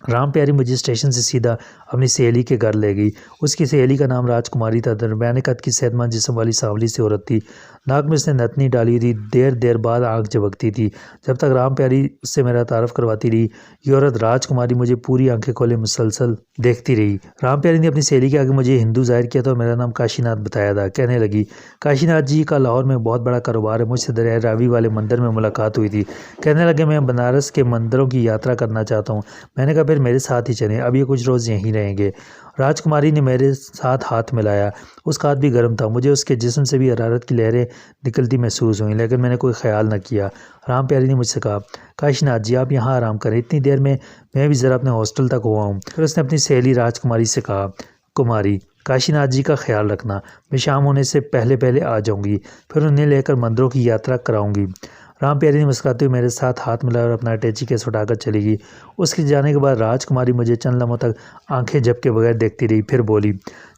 राम प्यारी मुझे स्टेशन से सीधा अपनी सहेली के घर ले गई। उसकी सहेली का नाम राजकुमारी था। दरमियाने कद की सेहतमंद जिस्म वाली सांवली सी औरत थी। नाक में उसने नथनी डाली थी। देर देर बाद आंख झपकती थी। जब तक राम प्यारी उससे मेरा तारफ़ करवाती रही, ये औरत राजकुमारी मुझे पूरी आंखें खोले मुसलसल देखती रही। राम प्यारी ने अपनी सहेली के आगे मुझे हिंदू जाहिर किया तो मेरा नाम काशीनाथ बताया था। कहने लगी, काशीनाथ जी का लाहौर में बहुत बड़ा कारोबार है। मुझसे दरिया रावी वाले मंदिर में मुलाकात हुई थी। कहने लगे, मैं बनारस के मंदिरों की यात्रा करना चाहता हूँ। मैंने कहा, फिर मेरे साथ ही चलें, अब ये कुछ रोज़ यहीं रहेंगे। राजकुमारी ने मेरे साथ हाथ मिलाया। उसका हाथ भी गर्म था। मुझे उसके जिस्म से भी हरारत की लहरें निकलती महसूस हुई, लेकिन मैंने कोई ख्याल न किया। राम प्यारी ने मुझसे कहा, काशीनाथ जी आप यहाँ आराम करें, इतनी देर में मैं भी ज़रा अपने हॉस्टल तक हुआ हूँ। फिर उसने अपनी सहेली राजकुमारी से कहा, कुमारी काशीनाथ जी का ख्याल रखना, मैं शाम होने से पहले पहले आ जाऊँगी, फिर उन्हें लेकर मंदिरों की यात्रा कराऊँगी। राम प्यारी ने मुस्कुराते हुए मेरे साथ हाथ मिलाया और अपना अटैची केस उठाकर चली गई। उसके जाने के बाद राजकुमारी मुझे चंद लम्हों तक आंखें झपके बगैर देखती रही। फिर बोली,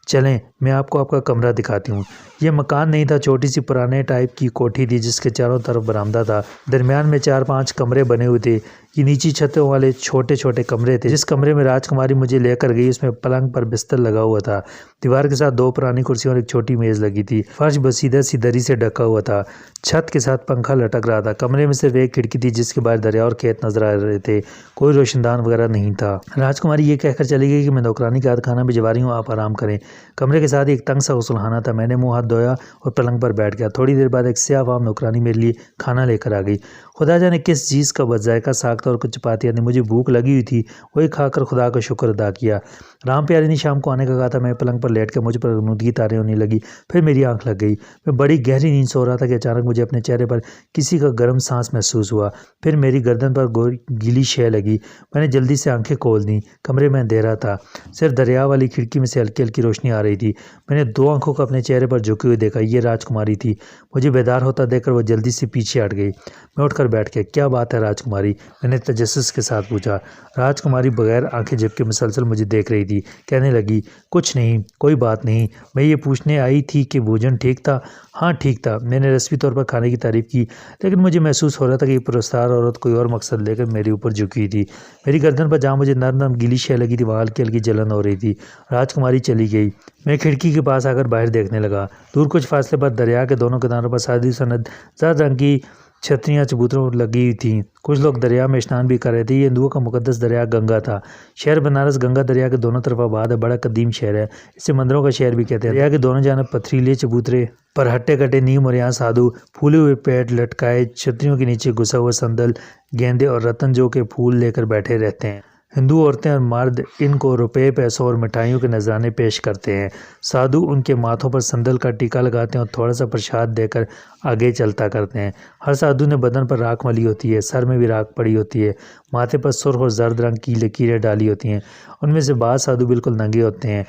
चलें, मैं आपको आपका कमरा दिखाती हूँ। यह मकान नहीं था, छोटी सी पुराने टाइप की कोठी थी जिसके चारों तरफ बरामदा था। दरमियान में 4-5 कमरे बने हुए थे। ये नीची छतों वाले छोटे छोटे कमरे थे। जिस कमरे में राजकुमारी मुझे लेकर गई उसमें पलंग पर बिस्तर लगा हुआ था। दीवार के साथ 2 पुरानी कुर्सियां और एक छोटी मेज़ लगी थी। फर्श बसीदा सी दरी से ढका हुआ था। छत के साथ पंखा लटक रहा था। कमरे में सिर्फ एक खिड़की थी जिसके बाहर दरिया और खेत नजर आ रहे थे। कोई रोशनदान वगैरह नहीं था। राजकुमारी ये कहकर चली गई कि मैं नौकरानी का खाना भिजवा रही हूँ, आप आराम करें। कमरे के साथ एक तंग सा गुसलखाना था। मैंने मुंह हाथ धोया और पलंग पर बैठ गया। थोड़ी देर बाद एक स्याहवाम नौकरानी मेरे लिए खाना लेकर आ गई। खुदा जाने किस चीज़ का बदजायका साग था और कुछ चपातियाँ थी। मुझे भूख लगी हुई थी, वही खाकर खुदा का शुक्र अदा किया। राम प्यारी ने शाम को आने का कहा था। मैं पलंग पर लेट कर मुझ पर गनुदगी तारे होने लगी। फिर मेरी आंख लग गई। मैं बड़ी गहरी नींद सो रहा था कि अचानक मुझे अपने चेहरे पर किसी का गर्म सांस महसूस हुआ। फिर मेरी गर्दन पर गीली शय लगी। मैंने जल्दी से आंखें खोल दी। कमरे में अंधेरा था। सिर्फ दरिया वाली खिड़की में से हल्की हल्की रोशनी आ रही थी। मैंने 2 आंखों को अपने चेहरे पर झुके हुए देखा। ये राजकुमारी थी। मुझे बेदार होता देखकर वो जल्दी से पीछे हट गई। मैं उठकर बैठ गया। क्या बात है राजकुमारी, मैंने तजस्सुस के साथ पूछा। राजकुमारी बगैर आंखें झपके मुसलसल मुझे देख रही थी। कहने लगी, कुछ नहीं, कोई बात नहीं, मैं ये पूछने आई थी कि भोजन ठीक था। हाँ ठीक था। मैंने रस्मी तौर पर खाने की तारीफ की, लेकिन मुझे महसूस हो रहा था कि पुरस्कार औरत कोई और मकसद लेकर मेरे ऊपर झुकी हुई थी। मेरी गर्दन पर जहाँ मुझे नरम नरम गीली शय लगी थी वहाँ हल्की हल्की जलन हो रही थी। राजकुमारी चली गई। मैं खिड़की के पास आकर बाहर देखने लगा। दूर कुछ फासले पर दरिया के दोनों किनारों पर सादी सनद ज़्यादा रंग की छतरियाँ चबूतरों लगी हुई थीं। कुछ लोग दरिया में स्नान भी कर रहे थे। ये हिंदुओं का मुकद्दस दरिया गंगा था। शहर बनारस गंगा दरिया के दोनों तरफ आबाद है। बड़ा कदीम शहर है। इसे मंदिरों का शहर भी कहते हैं। दरिया के दोनों जानब पथरीले चबूतरे पर हट्टे कट्टे नीम और यहाँ साधु फूले हुए पेड़ लटकाए छतरियों के नीचे घुसा हुआ संदल, गेंदे और रतन जो के फूल लेकर बैठे रहते हैं। हिंदू औरतें और मर्द इनको रुपये, पैसों और मिठाइयों के नजराने पेश करते हैं। साधु उनके माथों पर संदल का टीका लगाते हैं और थोड़ा सा प्रसाद देकर आगे चलता करते हैं। हर साधु ने बदन पर राख मली होती है, सर में भी राख पड़ी होती है, माथे पर सुर्ख और जर्द रंग की लकीरें डाली होती हैं। उनमें से बाद साधु बिल्कुल नंगे होते हैं।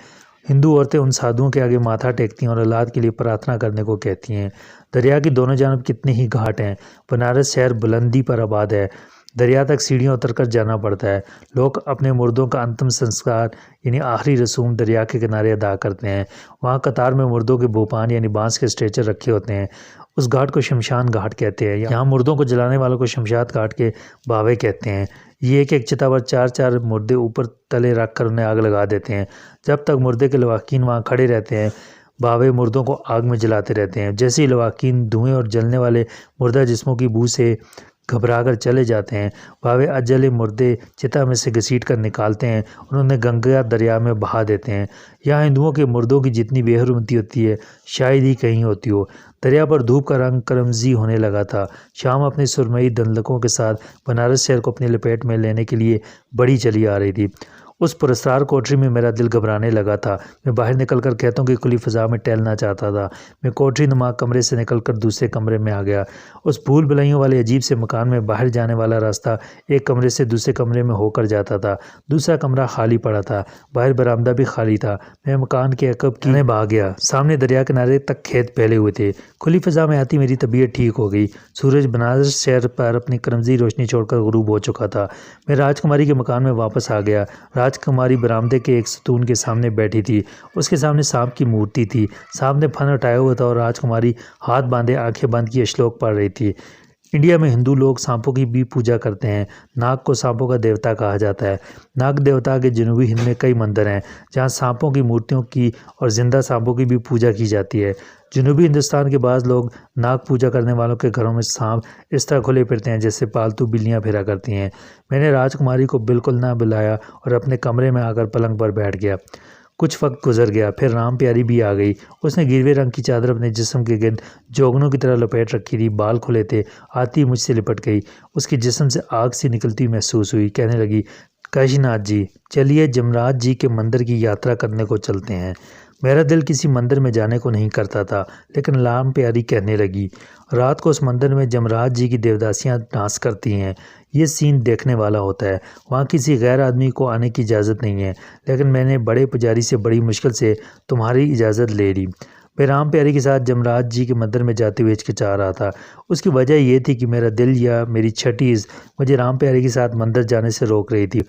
हिंदू औरतें उन साधुओं के आगे माथा टेकती हैं और औलाद के लिए प्रार्थना करने को कहती हैं। दरिया की दोनों जानब कितने ही घाट हैं। बनारस शहर बुलंदी पर आबाद है। दरिया तक सीढ़ियाँ उतरकर जाना पड़ता है। लोग अपने मुर्दों का अंतिम संस्कार यानी आखिरी रसूम दरिया के किनारे अदा करते हैं। वहाँ कतार में मुर्दों के भूपान यानी बांस के स्ट्रेचर रखे होते हैं। उस घाट को शमशान घाट कहते हैं। यहाँ मुर्दों को जलाने वालों को शमशाद घाट के बावे कहते हैं। ये एक चिता पर 4-4 मुर्दे ऊपर तले रख कर उन्हें आग लगा देते हैं। जब तक मुर्दे के लवाकिन वहाँ खड़े रहते हैं, बावे मुर्दों को आग में जलाते रहते हैं। जैसे ही लवाकिन धुएं और जलने वाले मुर्दा जिस्मों की बू से घबराकर चले जाते हैं, बावे अजले मुर्दे चिता में से घसीट कर निकालते हैं और उन्हें गंगा दरिया में बहा देते हैं। यहाँ हिंदुओं के मुर्दों की जितनी बेहरमती होती है शायद ही कहीं होती हो। दरिया पर धूप का रंग करमजी होने लगा था। शाम अपनी सुरमई धंधलकों के साथ बनारस शहर को अपनी लपेट में लेने के लिए बड़ी चली आ रही थी। उस पुरस्कार कोठरी में मेरा दिल घबराने लगा था। मैं बाहर निकलकर खेतों की खुली फ़ज़ा में टहलना चाहता था। मैं कोठरी नुमा कमरे से निकलकर दूसरे कमरे में आ गया। उस भूल भुलैयों वाले अजीब से मकान में बाहर जाने वाला रास्ता एक कमरे से दूसरे कमरे में होकर जाता था। दूसरा कमरा खाली पड़ा था। बाहर बरामदा भी खाली था। मैं मकान के अकब की भाग गया। सामने दरिया किनारे तक खेत फैले हुए थे। खुली फ़ज़ा में आती मेरी तबीयत ठीक हो गई। सूरज बनारस शहर पर अपनी करमजी रोशनी छोड़कर गुरूब हो चुका था। मैं राजकुमारी के मकान में वापस आ गया। राजकुमारी बरामदे के एक सतून के सामने बैठी थी। उसके सामने सांप की मूर्ति थी। सांप ने फन उठाया हुआ था और राजकुमारी हाथ बांधे आंखें बंद किए श्लोक पढ़ रही थी। इंडिया में हिंदू लोग सांपों की भी पूजा करते हैं। नाग को सांपों का देवता कहा जाता है। नाग देवता के जनूबी हिंद में कई मंदिर हैं जहां सांपों की मूर्तियों की और जिंदा सांपों की भी पूजा की जाती है। जनूबी हिंदुस्तान के बाज़ लोग नाग पूजा करने वालों के घरों में सांप इस तरह खुले फिरते हैं जैसे पालतू बिल्लियां फिरा करती हैं। मैंने राजकुमारी को बिल्कुल ना बुलाया और अपने कमरे में आकर पलंग पर बैठ गया। कुछ वक्त गुजर गया, फिर राम प्यारी भी आ गई। उसने गिरवे रंग की चादर अपने जिस्म के गिर्द जोगनों की तरह लपेट रखी थी। बाल खुले थे। आती मुझसे लिपट गई। उसके जिस्म से आग सी निकलती महसूस हुई। कहने लगी, काशीनाथ जी, चलिए जमराज जी के मंदिर की यात्रा करने को चलते हैं। मेरा दिल किसी मंदिर में जाने को नहीं करता था, लेकिन राम प्यारी कहने लगी, रात को उस मंदिर में जमराज जी की देवदासियां डांस करती हैं। ये सीन देखने वाला होता है। वहाँ किसी गैर आदमी को आने की इजाज़त नहीं है, लेकिन मैंने बड़े पुजारी से बड़ी मुश्किल से तुम्हारी इजाज़त ले ली। मैं राम प्यारी के साथ जमराज जी के मंदिर में जाते हुए हिचकिचा रहा था। उसकी वजह ये थी कि मेरा दिल या मेरी छठीज़ मुझे राम प्यारी के साथ मंदिर जाने से रोक रही थी।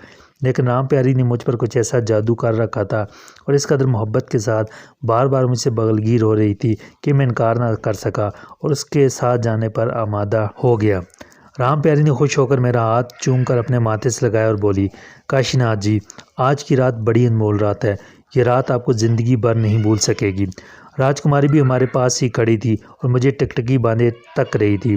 लेकिन राम प्यारी ने मुझ पर कुछ ऐसा जादू कर रखा था और इस कदर मोहब्बत के साथ बार बार मुझसे बगलगीर हो रही थी कि मैं इनकार ना कर सका और उसके साथ जाने पर आमादा हो गया। राम प्यारी ने खुश होकर मेरा हाथ चूम कर अपने माथे से लगाया और बोली, काशीनाथ जी, आज की रात बड़ी अनमोल रात है। ये रात आपको ज़िंदगी भर नहीं भूल सकेगी। राजकुमारी भी हमारे पास ही खड़ी थी और मुझे टिकटकी बांधे तक रही थी।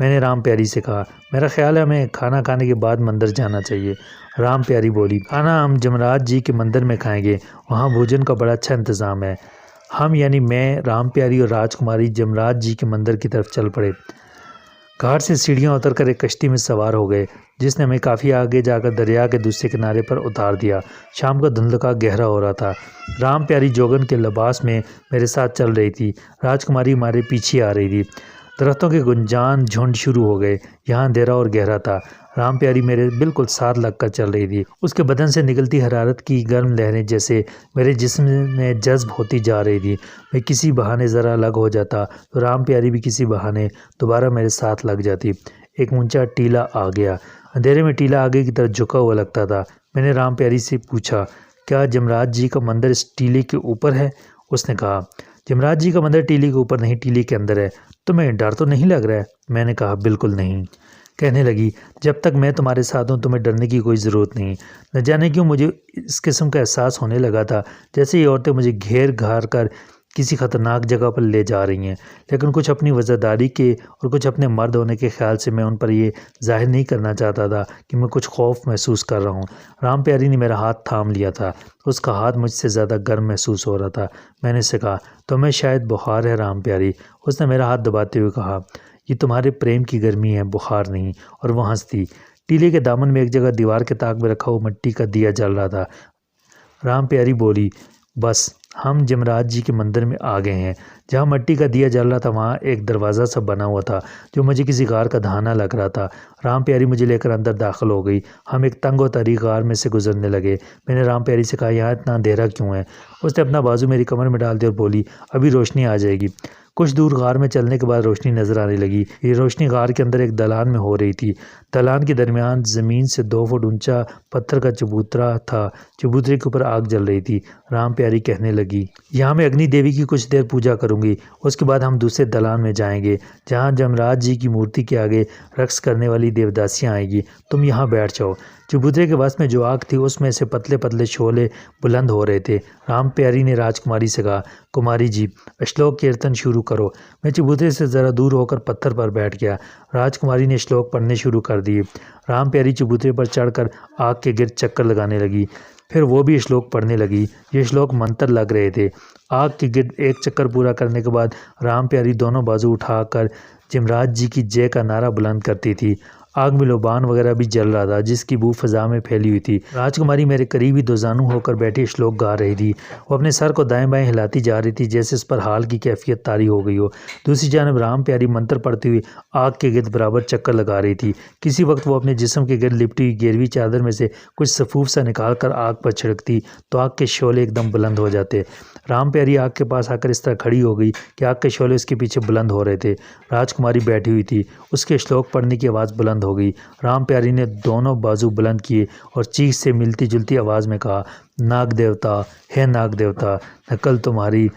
मैंने राम प्यारी से कहा, मेरा ख्याल है हमें खाना खाने के बाद मंदिर जाना चाहिए। राम प्यारी बोली, खाना हम जमराज जी के मंदिर में खाएंगे, वहाँ भोजन का बड़ा अच्छा इंतज़ाम है। हम यानी मैं, राम प्यारी और राजकुमारी जमराज जी के मंदिर की तरफ चल पड़े। घाट से सीढ़ियाँ उतरकर एक कश्ती में सवार हो गए, जिसने हमें काफ़ी आगे जाकर दरिया के दूसरे किनारे पर उतार दिया। शाम का धुंधलका गहरा हो रहा था। राम प्यारी जोगन के लिबास में मेरे साथ चल रही थी। राजकुमारी हमारे पीछे आ रही थी। दरख्तों के गुंजान झुंड शुरू हो गए। यहाँ अंधेरा और गहरा था। राम प्यारी मेरे बिल्कुल साथ लगकर चल रही थी। उसके बदन से निकलती हरारत की गर्म लहरें जैसे मेरे जिस्म में जज्ब होती जा रही थी। मैं किसी बहाने ज़रा अलग हो जाता तो राम प्यारी भी किसी बहाने दोबारा मेरे साथ लग जाती। एक ऊंचा टीला आ गया। अंधेरे में टीला आगे की तरफ झुका हुआ लगता था। मैंने राम प्यारी से पूछा, क्या जमराज जी का मंदिर इस टीले के ऊपर है? उसने कहा, जमराज जी का मंदिर टीले के ऊपर नहीं, टीले के अंदर है। तुम्हें डर तो नहीं लग रहा है? मैंने कहा, बिल्कुल नहीं। कहने लगी, जब तक मैं तुम्हारे साथ हूँ तुम्हें डरने की कोई ज़रूरत नहीं। न जाने क्यों मुझे इस किस्म का एहसास होने लगा था जैसे ये औरतें मुझे घेर घार कर किसी ख़तरनाक जगह पर ले जा रही हैं। लेकिन कुछ अपनी वज़ादारी के और कुछ अपने मर्द होने के ख्याल से मैं उन पर ये जाहिर नहीं करना चाहता था कि मैं कुछ खौफ महसूस कर रहा हूँ। राम प्यारी ने मेरा हाथ थाम लिया था। उसका हाथ मुझसे ज़्यादा गर्म महसूस हो रहा था। मैंने उससे कहा, तुम्हें शायद बुखार है राम प्यारी। उसने मेरा हाथ दबाते हुए कहा, ये तुम्हारे प्रेम की गर्मी है, बुखार नहीं। और वो हंस दी। टीले के दामन में एक जगह दीवार के ताक में रखा हुआ मिट्टी का दिया जल रहा था। राम प्यारी बोली, बस हम जमराज जी के मंदिर में आ गए हैं। जहाँ मिट्टी का दिया जल रहा था वहाँ एक दरवाज़ा सा बना हुआ था जो मुझे किसी गार का धाना लग रहा था। राम प्यारी मुझे लेकर अंदर दाखिल हो गई। हम एक तंग और तारीक गार में से गुजरने लगे। मैंने राम प्यारी से कहा, यहाँ इतना अंधेरा क्यों है? उसने अपना बाजू मेरी कमर में डाल दिया और बोली, अभी रोशनी आ जाएगी। कुछ दूर गार में चलने के बाद रोशनी नजर आने लगी। ये रोशनी गार के अंदर एक दलान में हो रही थी। दलान के दरमियान ज़मीन से 2 फुट ऊंचा पत्थर का चबूतरा था। चबूतरे के ऊपर आग जल रही थी। राम प्यारी कहने लगी, यहाँ मैं अग्नि देवी की कुछ देर पूजा करूँगी। उसके बाद हम दूसरे दलान में जाएंगे जहाँ जमराज जी की मूर्ति के आगे रक्स करने वाली देवदासियाँ आएगी। तुम यहाँ बैठ जाओ। चबूतरे के पास में जो आग थी उसमें से पतले पतले शोले बुलंद हो रहे थे। राम प्यारी ने राजकुमारी से कहा, कुमारी जी, श्लोक कीर्तन शुरू करो। मैं चबूतरे से ज़रा दूर होकर पत्थर पर बैठ गया। राजकुमारी ने श्लोक पढ़ने शुरू कर दिए। राम प्यारी चबूतरे पर चढ़कर आग के गिर्द चक्कर लगाने लगी। फिर वो भी श्लोक पढ़ने लगी। ये श्लोक मंत्र लग रहे थे। आग के गिर्द एक चक्कर पूरा करने के बाद राम प्यारी दोनों बाजू उठाकर जमराज जी की जय का नारा बुलंद करती थी। आग में लोबान वगैरह भी जल रहा था जिसकी बू फ़ज़ा में फैली हुई थी। राजकुमारी मेरे करीब ही दोजानू होकर बैठी श्लोक गा रही थी। वो अपने सर को दाएं बाएं हिलाती जा रही थी जैसे उस पर हाल की कैफियत तारी हो गई हो। दूसरी जानब राम प्यारी मंत्र पढ़ती हुई आग के गिर्द बराबर चक्कर लगा रही थी। किसी वक्त वो अपने जिस्म के गिर्द लिपटी हुई गिरवी चादर में से कुछ सफूफ सा निकाल कर आग पर छिड़कती तो आग के शोले एकदम बुलंद हो जाते। राम प्यारी आग के पास आकर इस तरह खड़ी हो गई कि आग के शोले उसके पीछे बुलंद हो रहे थे। राजकुमारी बैठी हुई थी। उसके श्लोक पढ़ने की आवाज़ बुलंद हो गई। राम प्यारी ने दोनों बाजू बुलंद किए और चीख से मिलती जुलती आवाज़ में कहा, नाग देवता है नाग देवता, नकल तुम्हारी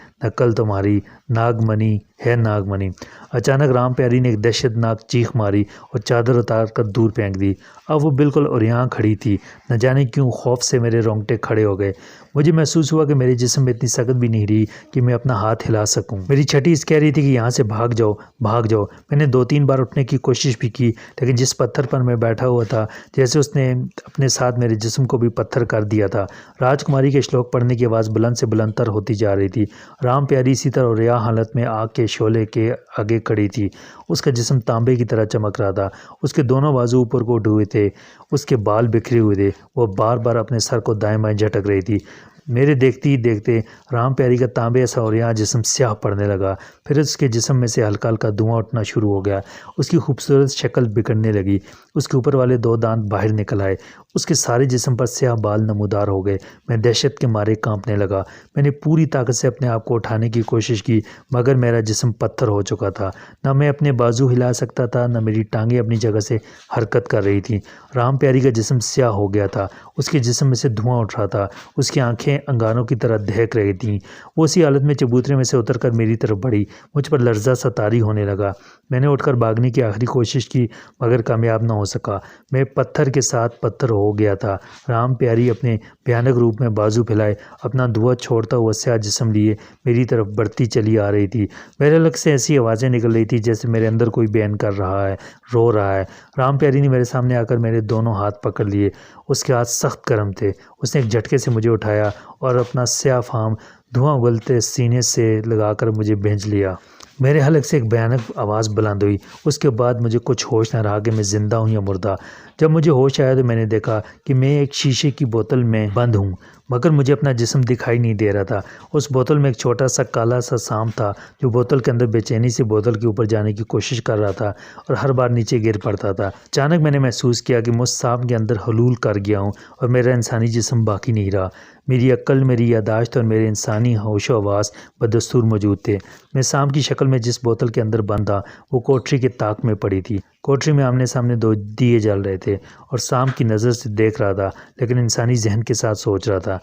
नागमणि है नागमणि। अचानक राम प्यारी ने एक दहशतनाक चीख मारी और चादर उतार कर दूर फेंक दी। अब वो बिल्कुल और यहाँ खड़ी थी। न जाने क्यों खौफ से मेरे रोंगटे खड़े हो गए। मुझे महसूस हुआ कि मेरे जिस्म में इतनी ताकत भी नहीं रही कि मैं अपना हाथ हिला सकूं। मेरी छठी इस कह रही थी कि यहाँ से भाग जाओ भाग जाओ। मैंने 2-3 बार उठने की कोशिश भी की, लेकिन जिस पत्थर पर मैं बैठा हुआ था, जैसे उसने अपने साथ मेरे जिस्म को भी पत्थर कर दिया था। राजकुमारी के श्लोक पढ़ने की आवाज़ बुलंद से बुलंदतर होती जा रही थी। राम प्यारी इसी तरह रिया हालत में आग के शोले के आगे खड़ी थी। उसका जिस्म तांबे की तरह चमक रहा था। उसके दोनों बाजू ऊपर को उठे हुए थे। उसके बाल बिखरे हुए थे। वो बार बार अपने सर को दाएं बाएं झटक रही थी। मेरे देखते ही देखते राम प्यारी का तांबे सा और यहाँ जिस्म स्याह पड़ने लगा। फिर उसके जिस्म में से हल्का हल्का धुआं उठना शुरू हो गया। उसकी खूबसूरत शक्ल बिगड़ने लगी। उसके ऊपर वाले 2 दांत बाहर निकल आए। उसके सारे जिस्म पर स्याह बाल नमूदार हो गए। मैं दहशत के मारे कांपने लगा। मैंने पूरी ताकत से अपने आप को उठाने की कोशिश की, मगर मेरा जिस्म पत्थर हो चुका था। न मैं अपने बाजू हिला सकता था, न मेरी टांगें अपनी जगह से हरकत कर रही थी। राम प्यारी का जिस्म स्याह हो गया था। उसके जिस्म में से धुआं उठ रहा था। उसकी आंखें अंगारों की तरह दहक रही थीं। वो उसी हालत में चबूतरे में से उतरकर मेरी तरफ बढ़ी। मुझ पर लर्जा सा तारी होने लगा। मैंने उठकर भागने की आखिरी कोशिश की, मगर कामयाब न हो सका। मैं पत्थर के साथ पत्थर हो गया था। राम प्यारी अपने भयानक रूप में बाजू फैलाए अपना धुआं छोड़ता हुआ स्याह जिस्म लिए मेरी तरफ बढ़ती चली आ रही थी। मेरे अलग से ऐसी आवाज़ें निकल रही थी जैसे मेरे अंदर कोई बयान कर रहा है, रो रहा है। राम प्यारी ने मेरे सामने आकर मेरे दोनों हाथ पकड़ लिए। उसके हाथ सख्त गर्म थे। उसने एक झटके से मुझे उठाया और अपना स्याह फाम धुआं उगलते सीने से लगाकर मुझे भेज लिया। मेरे हलक से एक भयानक आवाज़ बुलंद हुई। उसके बाद मुझे कुछ होश न रहा कि मैं ज़िंदा हूँ या मुर्दा। जब मुझे होश आया तो मैंने देखा कि मैं एक शीशे की बोतल में बंद हूँ, मगर मुझे अपना जिस्म दिखाई नहीं दे रहा था। उस बोतल में एक छोटा सा काला सा सांप था, जो बोतल के अंदर बेचैनी से बोतल के ऊपर जाने की कोशिश कर रहा था और हर बार नीचे गिर पड़ता था। अचानक मैंने महसूस किया कि मैं उस सांप के अंदर हलूल कर गया हूँ और मेरा इंसानी जिस्म बाकी नहीं रहा। मेरी अक्ल, मेरी यादाश्त और मेरे इंसानी होशो हवास बदस्तूर मौजूद थे। मैं सांप की शक्ल में जिस बोतल के अंदर बंद था, वो कोठरी के ताक में पड़ी थी। कोठरी में आमने सामने 2 दिए जल रहे थे और सांप की नज़र से देख रहा था, लेकिन इंसानी जहन के साथ सोच रहा था।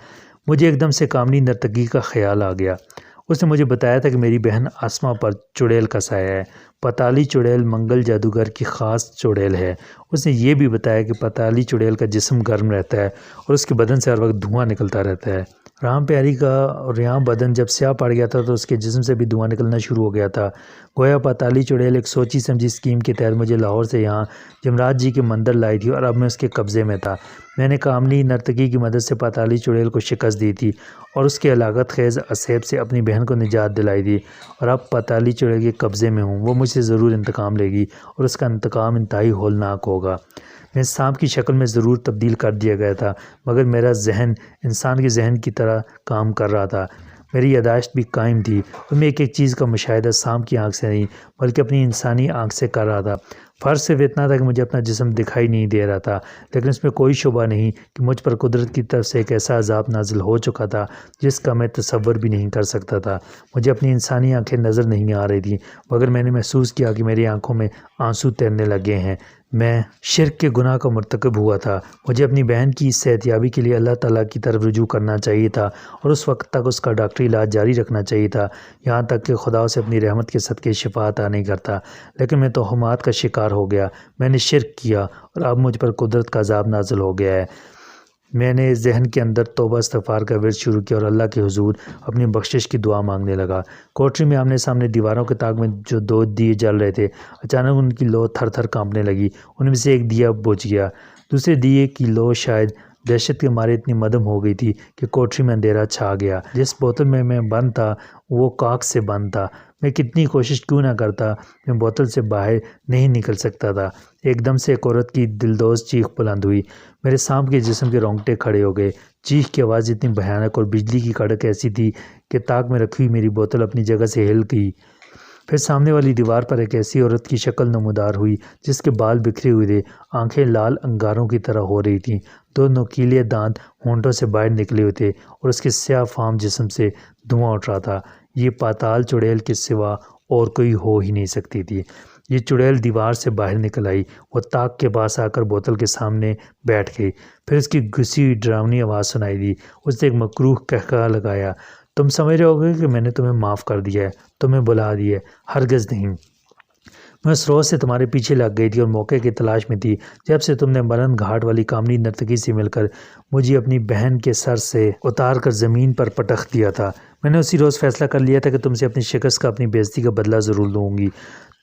मुझे एकदम से कामनी नर्तकी का ख्याल आ गया। उसने मुझे बताया था कि मेरी बहन आसमां पर चुड़ैल का साया है। पताली चुड़ैल मंगल जादूगर की ख़ास चुड़ैल है। उसने ये भी बताया कि पताली चुड़ैल का जिस्म गर्म रहता है और उसके बदन से हर वक्त धुआं निकलता रहता है। राम प्यारी का और यहाँ बदन जब स्याह पड़ गया था तो उसके जिस्म से भी धुआं निकलना शुरू हो गया था। गोया पताली चुड़ैल एक सोची समझी स्कीम के तहत मुझे लाहौर से यहाँ जमराज जी के मंदिर लाई थी और अब मैं उसके कब्ज़े में था। मैंने कामनी नर्तकी की मदद से पताली चुड़ैल को शिकस्त दी थी और उसके हलाकत खेज़ असेब से अपनी बहन को निजात दिलाई थी, और अब पताली चुड़ैल के कब्ज़े में हूँ। वो मुझसे ज़रूर इंतकाम लेगी और उसका इंतकाम इंतहाई होलनाक होगा। मैं सांप की शक्ल में ज़रूर तब्दील कर दिया गया था, मगर मेरा जहन इंसान के जहन की तरह काम कर रहा था। मेरी यादाश्त भी कायम थी और मैं एक एक चीज़ का मुशाहिदा सांप की आंख से नहीं बल्कि अपनी इंसानी आंख से कर रहा था। फ़र्ज सिर्फ इतना था कि मुझे अपना जिस्म दिखाई नहीं दे रहा था, लेकिन इसमें कोई शुबा नहीं कि मुझ पर कुदरत की तरफ से एक ऐसा अजाब नाजिल हो चुका था जिसका मैं तसव्वुर भी नहीं कर सकता था। मुझे अपनी इंसानी आंखें नज़र नहीं आ रही थी, मगर मैंने महसूस किया कि मेरी आंखों में आंसू तैरने लगे हैं। मैं शिर्क के गुनाह का मुर्तकब हुआ था। मुझे अपनी बहन की सेहतयाबी के लिए अल्लाह ताला की तरफ रुजू करना चाहिए था और उस वक्त तक उसका डॉक्टरी इलाज जारी रखना चाहिए था, यहाँ तक कि खुदा से अपनी रहमत के सदक़े शिफा अता नहीं करता। लेकिन मैं तोहमात का शिकार हो गया। मैंने शिर्क किया और अब मुझ पर कुदरत का अज़ाब नाज़िल हो गया है। मैंने जहन के अंदर तौबा इस्तग़फ़ार का विर्द शुरू किया और अल्लाह के हुज़ूर अपनी बख्शिश की दुआ मांगने लगा। कोठरी में आमने सामने दीवारों के ताक में जो 2 दिए जल रहे थे, अचानक उनकी लौ थर थर काँपने लगी। उनमें से एक दिया बुझ गया। दूसरे दिए की लौ शायद दहशत के मारे इतनी मदम हो गई थी कि कोठरी में अंधेरा छा गया। जिस बोतल में मैं बंद था वो काक से बंद था। मैं कितनी कोशिश क्यों ना करता, मैं बोतल से बाहर नहीं निकल सकता था। एकदम से एक औरत की दिलदोज़ चीख बुलंद हुई। मेरे सांप के जिस्म के रोंगटे खड़े हो गए। चीख की आवाज़ इतनी भयानक और बिजली की कड़क ऐसी थी कि ताक में रखी हुई मेरी बोतल अपनी जगह से हिल गई। फिर सामने वाली दीवार पर एक ऐसी औरत की शक्ल नमूदार हुई जिसके बाल बिखरे हुए थे, आंखें लाल अंगारों की तरह हो रही थीं, 2 नुकीले दांत होंठों से बाहर निकले हुए थे और उसके स्याह फाम जिस्म से धुआं उठ रहा था। ये पाताल चुड़ैल के सिवा और कोई हो ही नहीं सकती थी। ये चुड़ैल दीवार से बाहर निकल आई। वो ताक के पास आकर बोतल के सामने बैठ गई। फिर उसकी घुसी हुई डरावनी आवाज़ सुनाई दी। उसने एक मकरूह कहका लगाया, तुम समझ रहे होगे कि मैंने तुम्हें माफ़ कर दिया है, तुम्हें बुला दिया है? हरगिज़ नहीं। मैं उस रोज़ से तुम्हारे पीछे लग गई थी और मौके की तलाश में थी, जब से तुमने मरण घाट वाली कामनी नर्तकी से मिलकर मुझे अपनी बहन के सर से उतार कर ज़मीन पर पटक दिया था। मैंने उसी रोज़ फैसला कर लिया था कि तुमसे अपनी शिकस्त का, अपनी बेइज्जती का बदला ज़रूर लूँगी।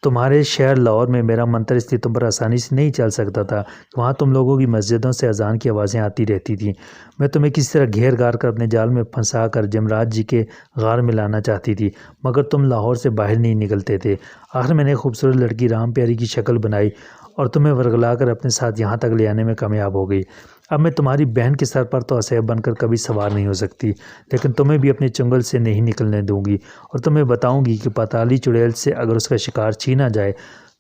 तुम्हारे शहर लाहौर में मेरा मंत्र इसलिए तुम पर आसानी से नहीं चल सकता था। वहाँ तुम लोगों की मस्जिदों से अजान की आवाज़ें आती रहती थीं। मैं तुम्हें किसी तरह घेर घार कर अपने जाल में फंसा कर जमराज जी के गार में लाना चाहती थी, मगर तुम लाहौर से बाहर नहीं निकलते थे। आखिर मैंने खूबसूरत लड़की राम प्यारी की शक्ल बनाई और तुम्हें वरगला कर अपने साथ यहाँ तक ले आने में कामयाब हो गई। अब मैं तुम्हारी बहन के सर पर तो असैब बनकर कभी सवार नहीं हो सकती, लेकिन तुम्हें भी अपने चंगुल से नहीं निकलने दूंगी और तुम्हें बताऊंगी कि पाताली चुड़ैल से अगर उसका शिकार छीना जाए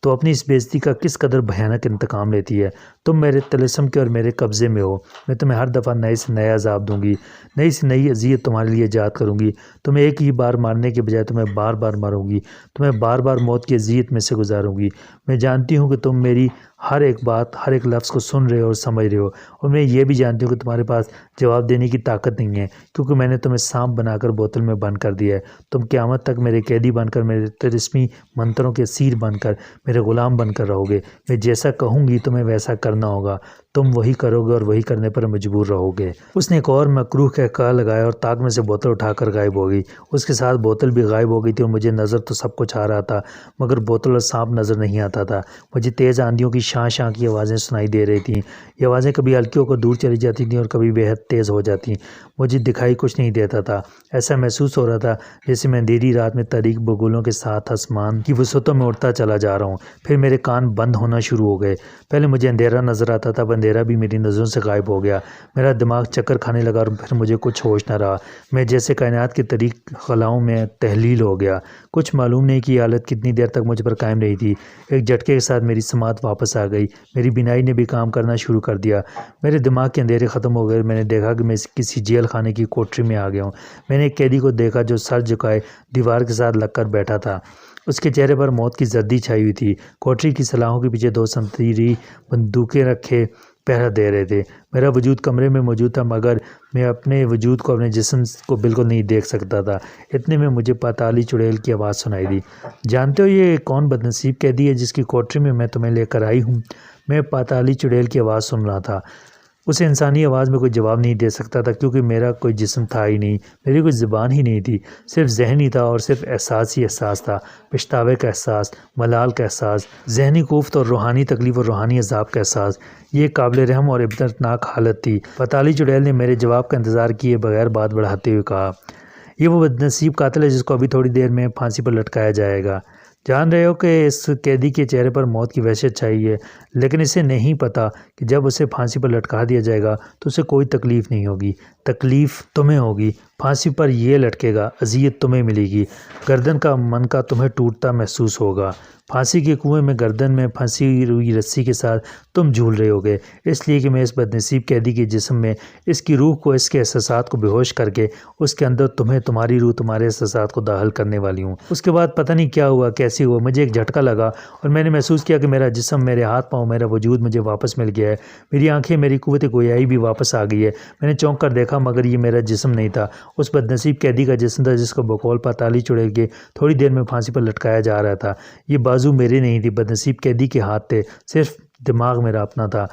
तो अपनी इस बेइज्जती का किस कदर भयानक इंतकाम लेती है। तुम मेरे तिलिस्म के और मेरे कब्ज़े में हो। मैं तुम्हें हर दफ़ा नए से नया अजाब दूंगी, नई से नई अजियत तुम्हारे लिए ईजाद करूंगी। तुम्हें एक ही बार मारने के बजाय तुम्हें बार बार मारूंगी, तुम्हें बार बार मौत की अजियत में से गुजारूंगी। मैं जानती हूँ कि तुम मेरी हर एक बात, हर एक लफ्ज़ को सुन रहे हो और समझ रहे हो, और मैं ये भी जानती हूँ कि तुम्हारे पास जवाब देने की ताकत नहीं है, क्योंकि मैंने तुम्हें सांप बनाकर बोतल में बंद कर दिया है। तुम क़यामत तक मेरे कैदी बनकर, मेरे तिलिस्मी मंत्रों के असीर बनकर, मेरे ग़ुलाम बनकर रहोगे। मैं जैसा कहूँगी तुम्हें वैसा करना होगा। तुम वही करोगे और वही करने पर मजबूर रहोगे। उसने एक और मकरूह कहका लगाया और ताक में से बोतल उठाकर गायब हो गई। उसके साथ बोतल भी गायब हो गई थी और मुझे नज़र तो सब कुछ आ रहा था, मगर बोतल और सांप नज़र नहीं आता था। मुझे तेज़ आंधियों की शां शां की आवाज़ें सुनाई दे रही थीं। ये आवाज़ें कभी हल्की होकर दूर चली जाती थीं और कभी बेहद तेज़ हो जाती। मुझे दिखाई कुछ नहीं देता था। ऐसा महसूस हो रहा था जैसे मैं अंधेरी रात में तारीक बगुलों के साथ आसमान की वसअतों में उड़ता चला जा रहा हूँ। फिर मेरे कान बंद होना शुरू हो गए। पहले मुझे अंधेरा नज़र आता था, अंधेरा भी मेरी नज़रों से गायब हो गया। मेरा दिमाग चक्कर खाने लगा और फिर मुझे कुछ होश न रहा। मैं जैसे कायनात के तरीक खलाओं में तहलील हो गया। कुछ मालूम नहीं कि हालत कितनी देर तक मुझ पर कायम रही थी। एक झटके के साथ मेरी समात वापस आ गई। मेरी बिनाई ने भी काम करना शुरू कर दिया। मेरे दिमाग के अंधेरे ख़त्म हो गए। मैंने देखा कि मैं किसी जेल खाने की कोठरी में आ गया हूँ। मैंने एक कैदी को देखा जो सर झुकाए दीवार के साथ लगकर बैठा था। उसके चेहरे पर मौत की जर्दी छाई हुई थी। कोठरी की सलाखों के पीछे दो संतीरी बंदूकें रखे पहरा दे रहे थे। मेरा वजूद कमरे में मौजूद था, मगर मैं अपने वजूद को, अपने जिस्म को बिल्कुल नहीं देख सकता था। इतने में मुझे पाताली चुड़ैल की आवाज़ सुनाई दी। जानते हो ये कौन बदनसीब कैदी है जिसकी कोठरी में मैं तुम्हें लेकर आई हूँ? मैं पाताली चुड़ैल की आवाज़ सुन रहा था। उसे इंसानी आवाज़ में कोई जवाब नहीं दे सकता था, क्योंकि मेरा कोई जिस्म था ही नहीं, मेरी कोई ज़ुबान ही नहीं थी। सिर्फ ज़हन ही था और सिर्फ एहसास ही एहसास था। पछतावे का एहसास, मलाल का एहसास, ज़हनी कोफ्त और रूहानी तकलीफ़ और रूहानी अज़ाब का एहसास। ये काबिल रहम और इब्रतनाक हालत थी। पाताली चुड़ैल ने मेरे जवाब का इंतज़ार किए बगैर बात बढ़ाते हुए कहा, ये वो बदनसीब कातिल है जिसको अभी थोड़ी देर में फांसी पर लटकाया जाएगा। जान रहे हो कि इस कैदी के चेहरे पर मौत की वहशत छाई है, लेकिन इसे नहीं पता कि जब उसे फांसी पर लटका दिया जाएगा तो उसे कोई तकलीफ़ नहीं होगी। तकलीफ़ तुम्हें होगी। फांसी पर ये लटकेगा, अजियत तुम्हें मिलेगी, गर्दन का मनका तुम्हें टूटता महसूस होगा। फांसी के कुएं में गर्दन में फंसी हुई रस्सी के साथ तुम झूल रहे होगे, इसलिए कि मैं इस बदनसीब कैदी के जिस्म में इसकी रूह को, इसके एहसासात को बेहोश करके उसके अंदर तुम्हें, तुम्हारी रूह, तुम्हारे एहसासात को दाखिल करने वाली हूँ। उसके बाद पता नहीं क्या हुआ, कैसे हुआ, मुझे एक झटका लगा और मैंने महसूस किया कि मेरा जिस्म, मेरे हाथ पाँव, मेरा वजूद मुझे वापस मिल गया है। मेरी आंखें, मेरी कुव्वत गोयाई भी वापस आ गई है। मैंने चौंक कर देखा, मगर ये मेरा जिस्म नहीं था, उस बदनसीब कैदी का जिस्म था जिसको बकौल पाताली चुड़ैल के थोड़ी देर में फांसी पर लटकाया जा रहा था। ये बाजू मेरे नहीं थे, बदनसीब कैदी के हाथ थे। सिर्फ दिमाग मेरा अपना था।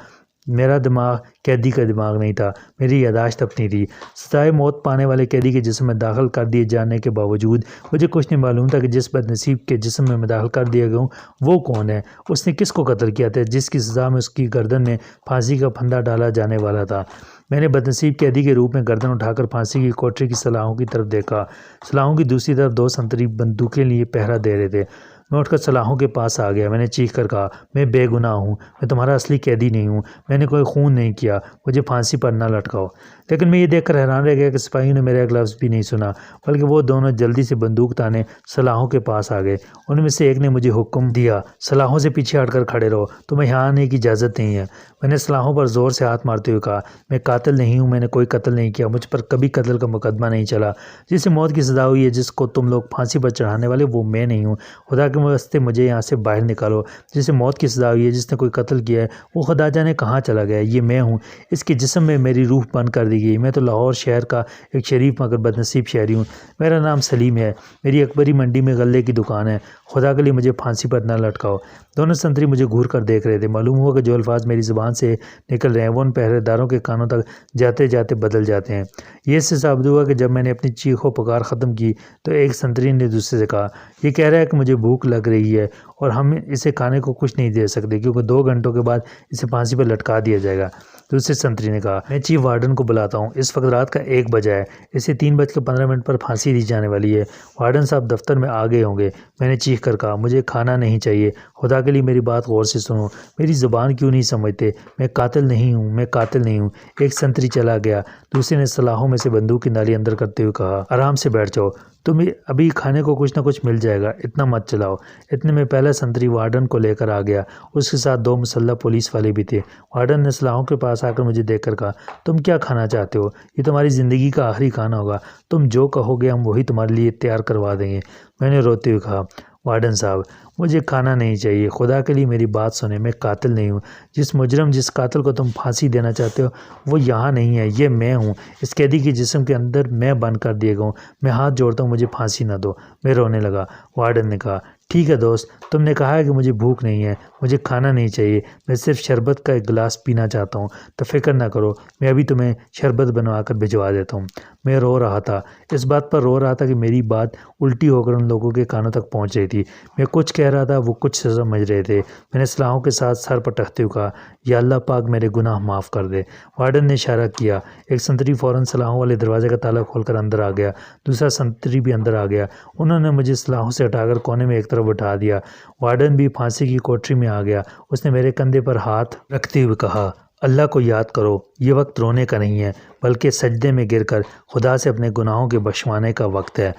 मेरा दिमाग कैदी का दिमाग नहीं था, मेरी यादाश्त अपनी थी। सजाए मौत पाने वाले कैदी के जिस्म में दाखिल कर दिए जाने के बावजूद मुझे कुछ नहीं मालूम था कि जिस बदनसीब के जिस्म में मैं दाखिल कर दिया गया हूँ वो कौन है, उसने किसको कत्ल किया था, जिसकी सज़ा में उसकी गर्दन में फांसी का फंदा डाला जाने वाला था। मैंने बदनसीब कैदी के रूप में गर्दन उठाकर फांसी की कोठरी की सलाखों की तरफ देखा। सलाखों की दूसरी तरफ दो संतरी बंदूकें लिए पहरा दे रहे थे। मैं उठकर सलाखों के पास आ गया। मैंने चीख कर कहा, मैं बेगुनाह हूँ, मैं तुम्हारा असली कैदी नहीं हूँ, मैंने कोई खून नहीं किया, मुझे फांसी पर ना लटकाओ। लेकिन मैं ये देखकर हैरान रह गया कि सिपाहियों ने मेरा एक लफ्ज़ भी नहीं सुना, बल्कि वो दोनों जल्दी से बंदूक ताने सलाखों के पास आ गए। उनमें से एक ने मुझे हुक्म दिया, सलाखों से पीछे हटकर खड़े रहो, तुम्हें यहाँ आने की इजाज़त नहीं है। मैंने सलाखों पर ज़ोर से हाथ मारते हुए कहा, मैं कातिल नहीं हूँ, मैंने कोई कत्ल नहीं किया, मुझ पर कभी कत्ल का मुकदमा नहीं चला। जिसे मौत की सज़ा हुई है, जिसको तुम लोग फांसी पर चढ़ाने वाले, वो मैं नहीं हूँ। खुदा की वास्ते मुझे यहाँ से बाहर निकालो। जिसे मौत की सज़ा हुई है, जिसने कोई कत्ल किया है, वो खुदा जाने कहाँ चला गया। ये मैं हूँ, इसके जिस्म में मेरी रूह बंद कर दी गई। मैं तो लाहौर शहर का एक शरीफ मगर बदनसीब शहरी हूँ। मेरा नाम सलीम है, मेरी अकबरी मंडी में गल्ले की दुकान है। खुदा के लिए मुझे फांसी पर न लटकाओ। दोनों संतरी मुझे घूर कर देख रहे थे। मालूम हुआ कि जो अल्फाज मेरी ज़ुबान से निकल रहे हैं वो उन पहरेदारों के कानों तक जाते जाते बदल जाते हैं। ये इससे साबित हुआ कि जब मैंने अपनी चीखों पुकार ख़त्म की तो एक संतरी ने दूसरे से कहा, ये कह रहा है कि मुझे भूख लग रही है और हम इसे खाने को कुछ नहीं दे सकते क्योंकि 2 घंटों के बाद इसे फांसी पर लटका दिया जाएगा। दूसरे संतरी ने कहा, मैं चीफ वार्डन को बुलाता हूँ। इस वक्त रात का 1 बजा है, इसे 3:15 पर फांसी दी जाने वाली है। वार्डन साहब दफ्तर में आ गए होंगे। मैंने चीख कर कहा, मुझे खाना नहीं चाहिए। खुदा के लिए मेरी बात गौर से सुनो। मेरी ज़ुबान क्यों नहीं समझते? मैं कातिल नहीं हूँ, मैं कातिल नहीं हूँ। एक संतरी चला गया। दूसरे ने सलाहों में से बंदूक की नाली अंदर करते हुए कहा, आराम से बैठ जाओ, तुम्हें अभी खाने को कुछ ना कुछ मिल जाएगा, इतना मत चलाओ। इतने में पहला संतरी वार्डन को लेकर आ गया। उसके साथ 2 मुसल्लह पुलिस वाले भी थे। वार्डन ने सलाहों के पास आकर मुझे देखकर कहा, तुम क्या खाना चाहते हो? ये तुम्हारी ज़िंदगी का आखिरी खाना होगा। तुम जो कहोगे हम वही तुम्हारे लिए तैयार करवा देंगे। मैंने रोते हुए कहा, वार्डन साहब, मुझे खाना नहीं चाहिए। खुदा के लिए मेरी बात सुने, मैं कातिल नहीं हूँ। जिस कातिल को तुम फांसी देना चाहते हो वो यहाँ नहीं है, ये मैं हूँ। इस कैदी के जिस्म के अंदर मैं बंद कर दिया गया हूँ। मैं हाथ जोड़ता हूँ, मुझे फांसी ना दो। मैं रोने लगा। वार्डन ने कहा, ठीक है दोस्त, तुमने कहा है कि मुझे भूख नहीं है, मुझे खाना नहीं चाहिए, मैं सिर्फ शरबत का एक गिलास पीना चाहता हूँ। तो फिक्र ना करो, मैं अभी तुम्हें शरबत बनवा कर भिजवा देता हूँ। मैं रो रहा था, इस बात पर रो रहा था कि मेरी बात उल्टी होकर उन लोगों के कानों तक पहुँच रही थी। मैं कुछ कह रहा था, वो कुछ समझ रहे थे। मैंने सलाहों के साथ सर पटकते हुए कहा, या अल्लाह पाक मेरे गुनाह माफ़ कर दे। वार्डन ने इशारा किया। एक संतरी फ़ौरन सलाहों वाले दरवाजे का ताला खोलकर अंदर आ गया। दूसरा संतरी भी अंदर आ गया। उन्होंने मुझे सलाहों से हटाकर कोने में एक तरफ उठा दिया। वार्डन भी फांसी की कोठरी में आ गया। उसने मेरे कंधे पर हाथ रखते हुए कहा, अल्लाह को याद करो, ये वक्त रोने का नहीं है बल्कि सजदे में गिरकर खुदा से अपने गुनाहों के बख्शवाने का वक्त है।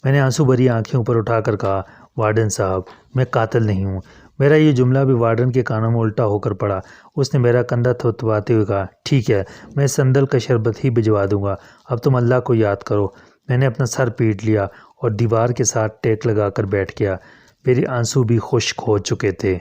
मैंने आंसू भरी आंखें ऊपर उठाकर कहा, वार्डन साहब, मैं कातिल नहीं हूँ। मेरा ये जुमला भी वार्डन के कानों में उल्टा होकर पड़ा। उसने मेरा कंधा थपथपाते हुए कहा, ठीक है, मैं संदल का शरबत ही भिजवा दूंगा। अब तुम अल्लाह को याद करो। मैंने अपना सर पीट लिया और दीवार के साथ टेक लगाकर बैठ गया। मेरे आंसू भी खुश्क हो चुके थे।